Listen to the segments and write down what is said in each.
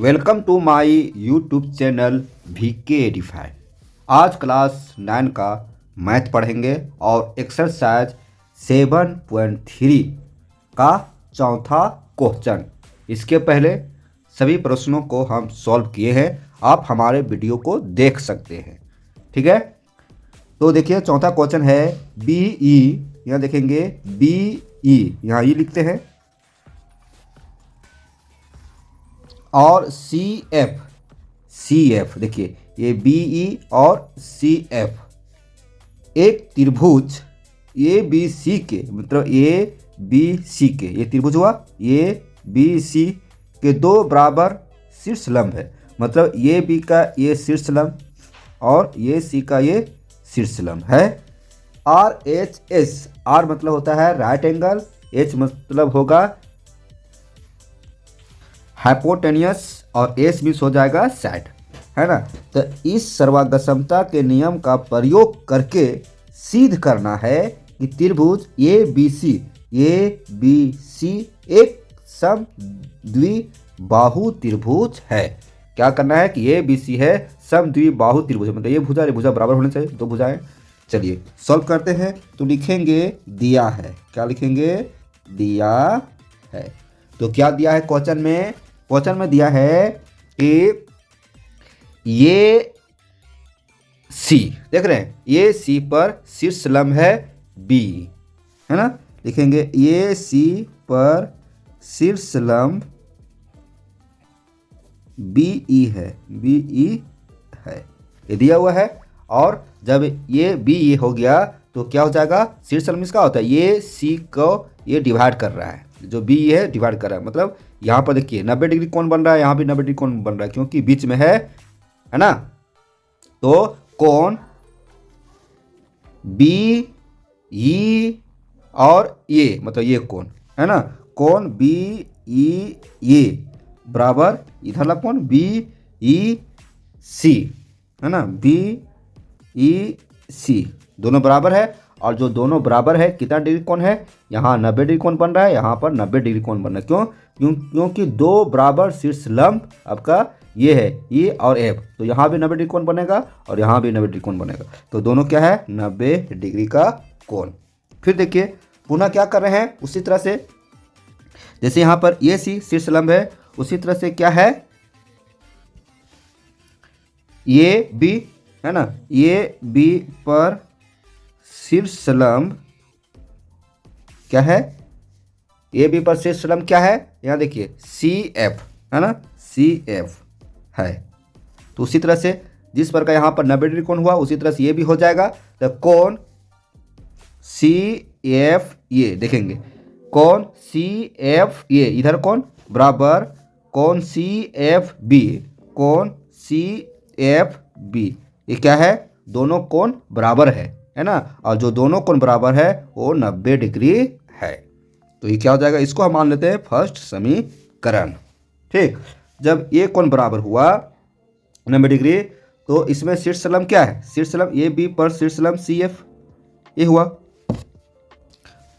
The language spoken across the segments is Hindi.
Welcome to my YouTube channel VK edified. आज क्लास 9 का मैथ पढ़ेंगे और एक्सरसाइज 7.3 का चौथा क्वेश्चन। इसके पहले सभी प्रश्नों को हम सॉल्व किए हैं, आप हमारे वीडियो को देख सकते हैं। ठीक है, तो देखिए चौथा क्वेश्चन है BE। यहाँ देखेंगे BE, यहाँ ये लिखते हैं, और CF देखिए ये BE और CF एक त्रिभुज ABC के, मतलब ABC के, ये त्रिभुज हुआ ABC के दो बराबर शीर्ष लंब है। मतलब ये B का ये शीर्ष लंब और ये C का ये शीर्ष लंब है। RHS, R मतलब होता है राइट एंगल, H मतलब होगा हाइपोटेनियस और एस मिस हो जाएगा साइड, है ना। तो इस सर्वागमता के नियम का प्रयोग करके सिद्ध करना है कि त्रिभुज ABC एक समद्विबाहु त्रिभुज है। क्या करना है कि ABC है समद्विबाहु त्रिभुज, मतलब ये भुजा ये भुजा बराबर होने चाहिए, दो भुजाएं। चलिए सॉल्व करते हैं। तो लिखेंगे दिया है, क्या लिखेंगे, दिया है। तो क्या दिया है क्वेश्चन में, क्वेश्चन में दिया है कि ये C, देख रहे हैं, ये C पर शीर्ष लंब है B, है ना। लिखेंगे ये C पर शीर्ष लंब BE है, ये दिया हुआ है। और जब ये BE हो गया तो क्या हो जाएगा, शीर्ष लंब इसका होता है, ये C को ये डिवाइड कर रहा है, जो BE है डिवाइड कर रहा है। मतलब यहाँ पर देखिए 90 डिग्री कोण बन रहा है, यहाँ भी 90 डिग्री कोण बन रहा है, क्योंकि बीच में है ना। तो कोण BE और ये, मतलब ये कोण है ना, कोण BE बराबर इधर ला कोण BEC, है ना, BEC दोनों बराबर है। और जो दोनों बराबर है कितना डिग्री कोण है, यहाँ 90 डिग्री कोण बन रहा है, यहाँ पर 90 डिग्री कोण बन रहा है। क्योंकि दो बराबर शीर्ष लंब आपका ये है E और F, तो यहाँ भी 90 डिग्री कोण बनेगा और यहाँ भी 90 डिग्री कोण बनेगा। तो दोनों क्या है, 90 डिग्री का कोण। फिर देखिए पुनः क्या कर रहे हैं, उसी तरह से जैसे यहाँ पर ये C शीर्ष लंब है, उसी तरह से क्या है ये B, है ना, ये B पर शीर्ष लंब क्या है, ये B पर शीर्ष लंब क्या है, यहाँ देखिए CF, है ना, CF है। तो उसी तरह से जिस पर का यहाँ पर 90 डिग्री कोण हुआ, उसी तरह से ये भी हो जाएगा। तो कोण CF ये देखेंगे, कोण CF ये इधर कोण बराबर कोण CFB, कोण CFB ये क्या है, दोनों कोण बराबर है ना। और जो दोनों कोण बराबर है वो 90 डिग्री है। तो ये क्या हो जाएगा, इसको हम मान लेते हैं फर्स्ट समीकरण। ठीक, जब ये कोण बराबर हुआ 90 डिग्री, तो इसमें शीर्ष लंब क्या है, शीर्ष लंब ये B पर शीर्ष लंब CF ये हुआ।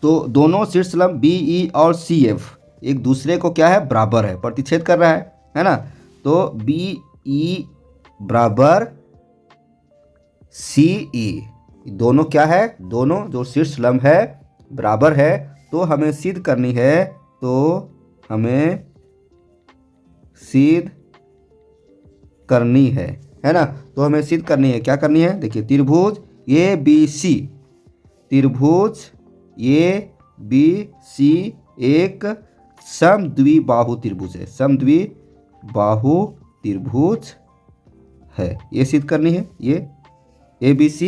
तो दोनों शीर्ष लंब BE और CF एक दूसरे को क्या है, बराबर है, प्रतिच्छेद कर रहा है ना। तो BE बराबर CE, दोनों क्या है, दोनों जो शीर्ष लंब है बराबर है। तो हमें सिद्ध करनी है, तो हमें सिद्ध करनी है ना। तो हमें सिद्ध करनी है, क्या करनी है, देखिए त्रिभुज ABC, त्रिभुज ABC एक समद्विबाहु त्रिभुज है, समद्विबाहु त्रिभुज है, ये सिद्ध करनी है। ये ABC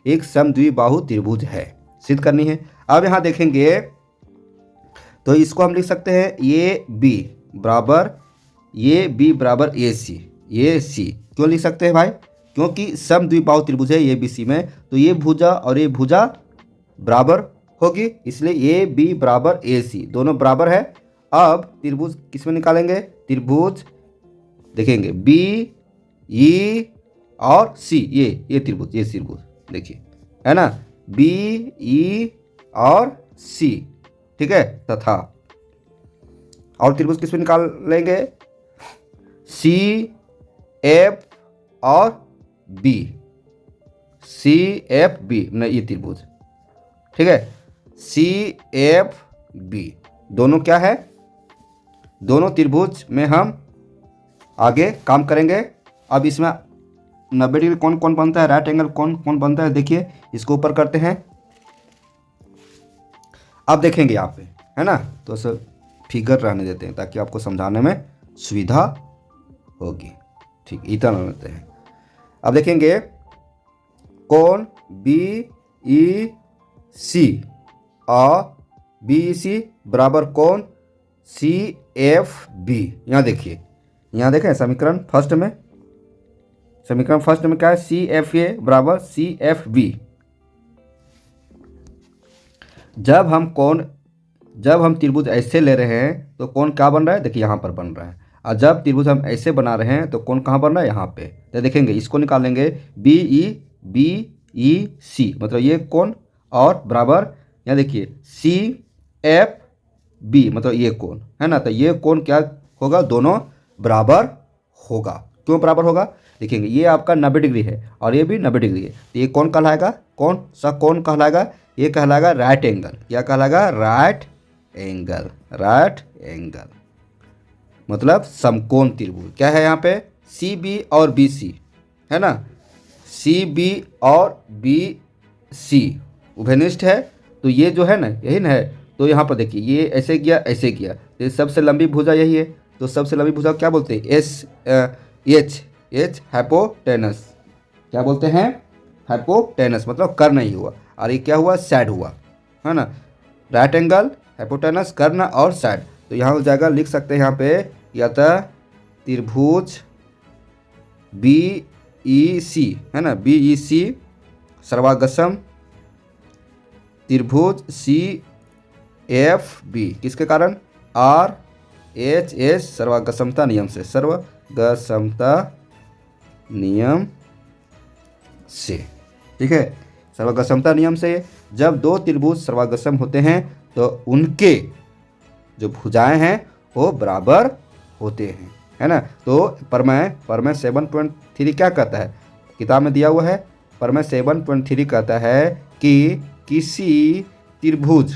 एक समद्विबाहु त्रिभुज है, सिद्ध करनी है। अब यहाँ देखेंगे तो इसको हम लिख सकते हैं ये B बराबर AC, ये C क्यों लिख सकते हैं भाई, क्योंकि समद्विबाहु त्रिभुज है ये ABC में, तो ये भुजा और ये भुजा बराबर होगी, इसलिए AB बराबर AC दोनों बराबर है। अब त्रिभुज किस में निकालेंगे, त्रिभुज देखेंगे BE और C, ये त्रिभुज, ये त्रिभुज देखिए, है ना, BE और C, ठीक है। तथा और त्रिभुज किस में निकाल लेंगे, सी एफ और बी, सी एफ बी नहीं ये त्रिभुज, ठीक है, सी एफ बी दोनों क्या है, दोनों त्रिभुज में हम आगे काम करेंगे। अब इसमें 90 डिग्री कौन कौन बनता है, राइट एंगल कौन कौन बनता है, देखिए इसको ऊपर करते हैं। अब देखेंगे यहाँ पे, है ना, तो सर फिगर रहने देते हैं ताकि आपको समझाने में सुविधा होगी। ठीक, इतना लेते हैं। अब देखेंगे कोण बी ई सी और बी ई सी बराबर कोण सी एफ बी। यहाँ देखिए, यहाँ देखें समीकरण फर्स्ट में, समीकरण फर्स्ट में क्या है, सी एफ ए बराबर सी एफ बी। जब हम त्रिभुज ऐसे ले रहे हैं तो कोण क्या बन रहा है, देखिए यहाँ पर बन रहा है, और जब त्रिभुज हम ऐसे बना रहे हैं तो कोण कहाँ बन रहा है, यहाँ पे। तो देखेंगे इसको निकालेंगे, बी ई सी मतलब ये कोण, और बराबर यहाँ देखिए सी एफ बी मतलब ये कोण, है ना। तो ये कोण क्या होगा, दोनों बराबर होगा। क्यों बराबर होगा, देखेंगे ये आपका 90 डिग्री है और ये भी 90 डिग्री है, तो ये कौन कहलाएगा, कौन सा कोण कहलाएगा, ये कहलाएगा राइट एंगल। क्या कहलाएगा, राइट एंगल, राइट एंगल मतलब समकोण त्रिभुज। क्या है यहाँ पे, सी बी और बी सी, है ना, सी बी और बी सी उभयनिष्ठ है, तो ये जो है ना, यही ना है। तो यहाँ पर देखिए ये ऐसे गया ऐसे गया, तो सबसे लंबी भुजा यही है, तो सबसे लंबी भुजा क्या बोलते हैं, एच हाइपोटेनस। क्या बोलते हैं, हाइपोटेनस मतलब कर नहीं हुआ, और ये क्या हुआ, साइड हुआ, है ना। राइट एंगल, हाइपोटेनस, कर्ण और साइड। तो यहाँ हो जाएगा, लिख सकते हैं यहाँ पे, या तो त्रिभुज बी ई सी, है ना, बी ई सी सर्वागसम त्रिभुज सी एफ बी, किसके कारण, आर एच एस सर्वागसमता नियम से, सर्वगसमता नियम से, ठीक है। सर्वागसमता नियम से जब दो त्रिभुज सर्वागसम होते हैं तो उनके जो भुजाएं हैं वो बराबर होते हैं, है ना। तो प्रमेय 7.3 क्या कहता है, किताब में दिया हुआ है, प्रमेय 7.3 कहता है कि किसी त्रिभुज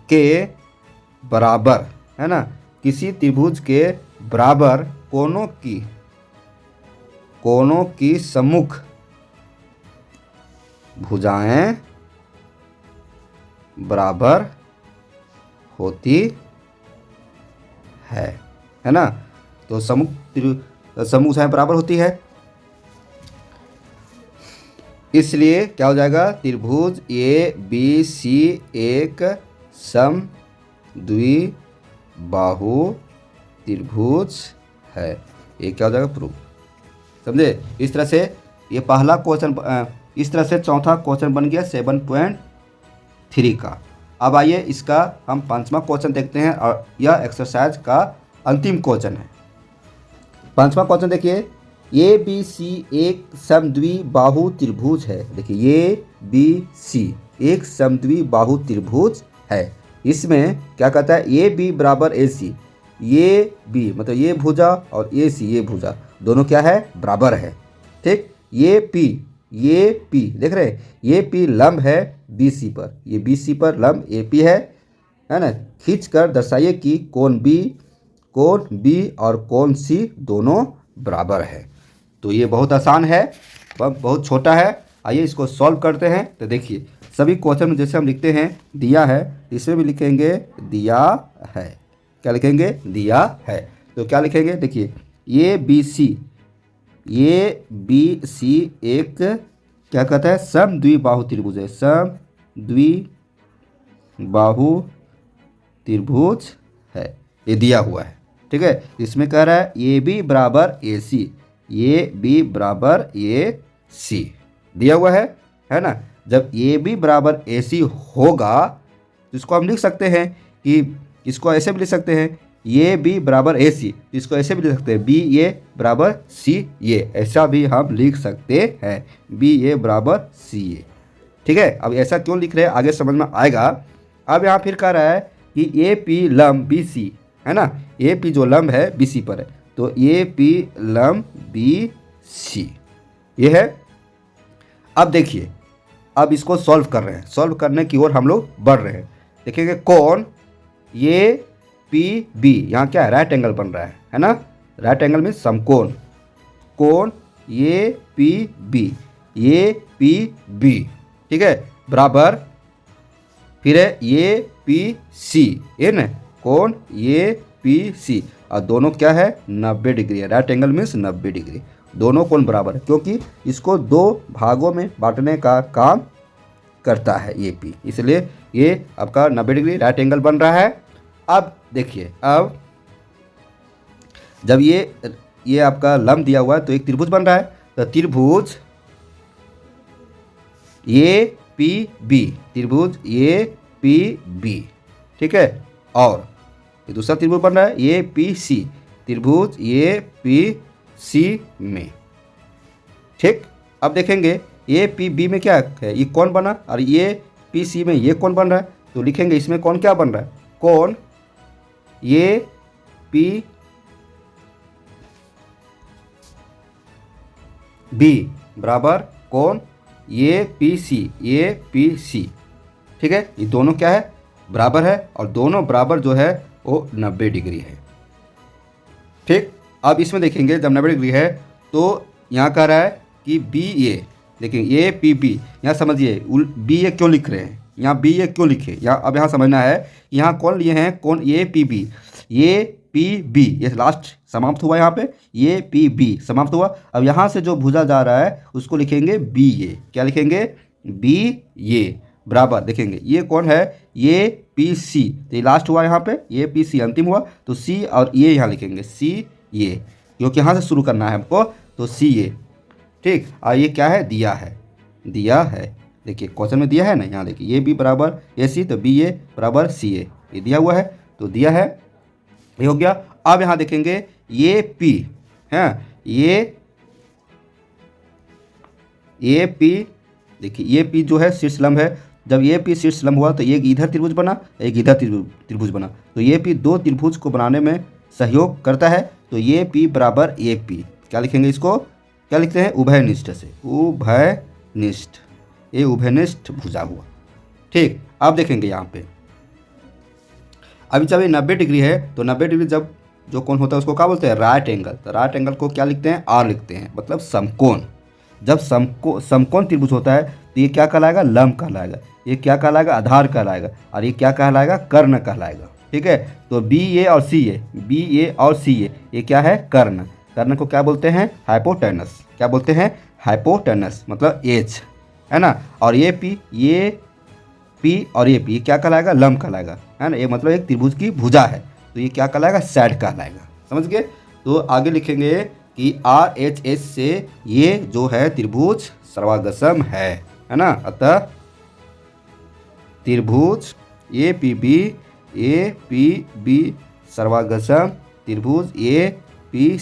के बराबर, है ना, किसी त्रिभुज के बराबर कोनों की सम्मुख भुजाएं बराबर होती है ना। तो सम्मुख भुजाएं बराबर होती है, इसलिए क्या हो जाएगा, त्रिभुज ए बी सी एक सम द्विबाहु त्रिभुज है। ये क्या हो जाएगा, प्रूफ, समझे। इस तरह से ये पहला क्वेश्चन, इस तरह से चौथा क्वेश्चन बन गया 7.3 का। अब आइए इसका हम पांचवा क्वेश्चन देखते हैं, और यह एक्सरसाइज का अंतिम क्वेश्चन है। पांचवा क्वेश्चन देखिए, ए बी सी एक समद्विबाहु त्रिभुज है। देखिए ए बी सी एक समद्विबाहु त्रिभुज है। इसमें क्या कहता है, ए बी बराबर ए सी, ये बी मतलब ये भुजा और ए सी ये भुजा दोनों क्या है, बराबर है, ठीक। ये पी देख रहे हैं, ये पी लंब है बी सी पर, ये बी सी पर लंब ए पी है ना। खींच कर दर्शाइए कि कोण बी और कोण सी दोनों बराबर है। तो ये बहुत आसान है, बहुत छोटा है। आइए इसको सॉल्व करते हैं। तो देखिए सभी क्वेश्चन में जैसे हम लिखते हैं दिया है, इसमें भी लिखेंगे दिया है। क्या लिखेंगे, दिया है। तो क्या लिखेंगे, देखिए ये बी सी एक क्या कहता है, समद्विबाहु त्रिभुज है, समद्विबाहु त्रिभुज है, ये दिया हुआ है, ठीक है। इसमें कह रहा है ए बी बराबर ए सी, ए बी बराबर ए सी दिया हुआ है ना। जब ए बी बराबर ए सी होगा तो इसको हम लिख सकते हैं कि, इसको ऐसे भी लिख सकते हैं, ए बी बराबर ए सी, इसको ऐसे भी लिख सकते हैं, बी ए बराबर सी ए, ऐसा भी हम लिख सकते हैं, बी ए बराबर सी ए, ठीक है। अब ऐसा क्यों लिख रहे हैं आगे समझ में आएगा। अब यहाँ फिर कह रहा है कि ए पी लंब बी सी, है ना। ए पी जो लंब है बी सी पर है, तो ए पी लंब बी सी ये है। अब देखिए, अब इसको सॉल्व कर रहे हैं, सॉल्व करने की ओर हम लोग बढ़ रहे हैं। देखेंगे कौन ए पी बी, यहाँ क्या है, राइट एंगल बन रहा है ना। राइट एंगल में समकोण, कोण ए पी बी, ठीक है, बराबर फिर है ए पी सी, ये ना कोण ए पी सी, और दोनों क्या है 90 डिग्री है। राइट एंगल मीन्स 90 डिग्री, दोनों कोण बराबर है, क्योंकि इसको दो भागों में बांटने का काम करता है ए पी, इसलिए ये आपका 90 डिग्री राइट एंगल बन रहा है। अब देखिए, अब जब ये आपका लंब दिया हुआ है तो एक त्रिभुज बन रहा है, तो त्रिभुज ए पी बी, त्रिभुज ए पी बी, ठीक है। और ये दूसरा त्रिभुज बन रहा है ए पी सी, त्रिभुज ए पी सी में, ठीक। अब देखेंगे ए पी बी में क्या है, ये कौन बना, और ए पी सी में ये कौन बन रहा है, तो लिखेंगे इसमें कौन क्या बन रहा है, कौन ए पी बी बराबर कौन ए पी सी, ठीक है। ये दोनों क्या है, बराबर है, और दोनों बराबर जो है वो 90 डिग्री है, ठीक। अब इसमें देखेंगे जब 90 डिग्री है तो यहाँ कह रहा है कि बी ए, देखिए ए पी बी, यहाँ समझिए बी ए क्यों लिख रहे हैं, यहाँ बी ए क्यों लिखे, यहाँ अब यहाँ समझना है, यहाँ कौन लिए हैं, कौन ए पी बी, ये लास्ट समाप्त हुआ, यहाँ पे ए पी बी समाप्त हुआ। अब यहाँ से जो भुजा जा रहा है उसको लिखेंगे बी ए, क्या लिखेंगे, बी ए बराबर, देखेंगे ये कौन है, ए पी सी, तो ये लास्ट हुआ यहाँ पे, ए पी सी अंतिम हुआ, तो सी और ए यहाँ लिखेंगे सी ए, क्योंकि यहाँ से शुरू करना है हमको, तो सी ए, ठीक। और ये क्या है, दिया है, देखिए क्वेश्चन में दिया है ना, यहाँ देखिए ए बी बराबर ए सी, तो बी ए बराबर सी ए, ये दिया हुआ है, तो दिया है, ये हो गया। अब यहाँ देखेंगे ये पी है, ये पी, देखिए ये पी जो है शीर्ष लंब है, जब ये पी शीर्ष लंब हुआ तो एक इधर त्रिभुज बना, एक इधर त्रिभुज बना, तो ये पी दो त्रिभुज को बनाने में सहयोग करता है, तो ये पी बराबर ए पी, क्या लिखेंगे इसको, क्या लिखते हैं, उभयनिष्ठ से, उभयनिष्ठ, ये उभयनिष्ठ भुजा हुआ, ठीक। अब देखेंगे यहाँ पे, अभी जब ये 90 डिग्री है तो 90 डिग्री जब जो कोण होता है उसको क्या बोलते हैं, राइट एंगल, तो राइट एंगल को क्या लिखते हैं, आर लिखते हैं, मतलब समकोण। जब समकोण त्रिभुज होता है तो ये क्या कहलाएगा, लंब कहलाएगा, ये क्या कहलाएगा, आधार कहलाएगा, और ये क्या कहलाएगा, कर्ण कहलाएगा, ठीक है। तो बी ए और सी ए, बी ए और सी ए, ये क्या है, कर्ण, कर्ण को क्या बोलते हैं, हाइपोटेनस, क्या बोलते हैं, हाइपोटेनस, मतलब एच, है ना। और ये पी और ये पी क्या कहलाएगा, लंब कहलाएगा, है ना, ये मतलब एक त्रिभुज की भुजा है, तो ये क्या कहलाएगा, साइड कहलाएगा, समझ गए। तो आगे लिखेंगे कि आर एच एस से ये जो है त्रिभुज सर्वागसम है ना, अतः त्रिभुज ए पी बी सर्वागसम त्रिभुज ए पी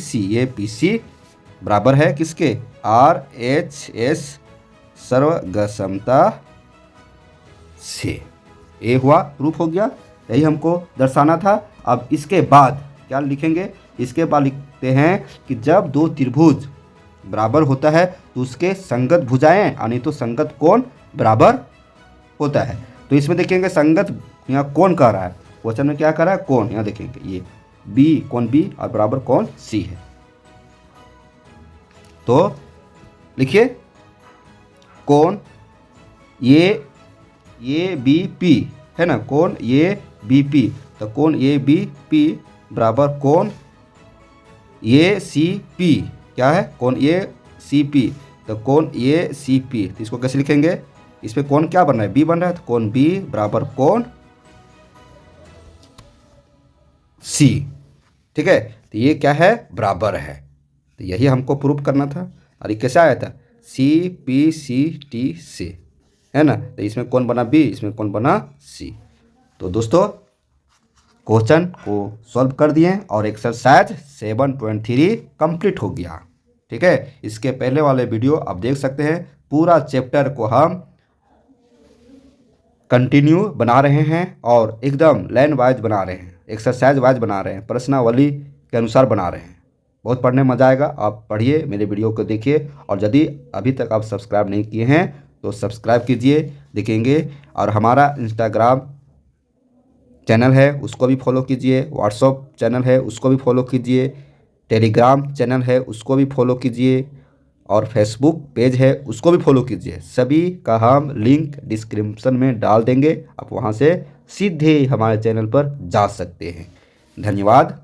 सी बराबर है किसके, आर एच एस सर्वगसमता से। ये हुआ, प्रूफ हो गया, यही हमको दर्शाना था। अब इसके बाद क्या लिखेंगे, इसके बाद लिखते हैं कि जब दो त्रिभुज बराबर होता है तो उसके संगत भुजाएं यानी तो संगत कोण बराबर होता है। तो इसमें देखेंगे संगत यहाँ कोण कह रहा है, क्वेश्चन में क्या कर रहा है, कोण, यहाँ देखेंगे ये बी, कोण बी और बराबर कोण सी है। तो लिखिए कोण ए बी पी है ना, कोण ए बी पी, तो कोण ए बी पी बराबर कोण ए सी पी, क्या है, कोण ए सी पी, तो कोण ए सी पी, तो इसको कैसे लिखेंगे, इसमें कोण क्या बन रहा है, बी बन रहा है, तो कोण बी बराबर कोण सी, ठीक है। तो ये क्या है, बराबर है, तो यही हमको प्रूफ करना था। और ये कैसे आया था, सी पी सी टी से, है ना, तो इसमें कौन बना बी, इसमें कौन बना सी। तो दोस्तों क्वेश्चन को सॉल्व कर दिए और एक्सरसाइज 7.3 कंप्लीट हो गया, ठीक है। इसके पहले वाले वीडियो आप देख सकते हैं, पूरा चैप्टर को हम कंटिन्यू बना रहे हैं और एकदम लाइन वाइज बना रहे हैं, एक्सरसाइज वाइज बना रहे हैं, प्रश्नावली के अनुसार बना रहे हैं। बहुत पढ़ने में मज़ा आएगा। आप पढ़िए, मेरे वीडियो को देखिए, और यदि अभी तक आप सब्सक्राइब नहीं किए हैं तो सब्सक्राइब कीजिए, देखेंगे। और हमारा इंस्टाग्राम चैनल है उसको भी फॉलो कीजिए, व्हाट्सअप चैनल है उसको भी फॉलो कीजिए, टेलीग्राम चैनल है उसको भी फॉलो कीजिए, और फेसबुक पेज है उसको भी फॉलो कीजिए। सभी का हम लिंक डिस्क्रिप्शन में डाल देंगे, आप वहां से सीधे हमारे चैनल पर जा सकते हैं। धन्यवाद।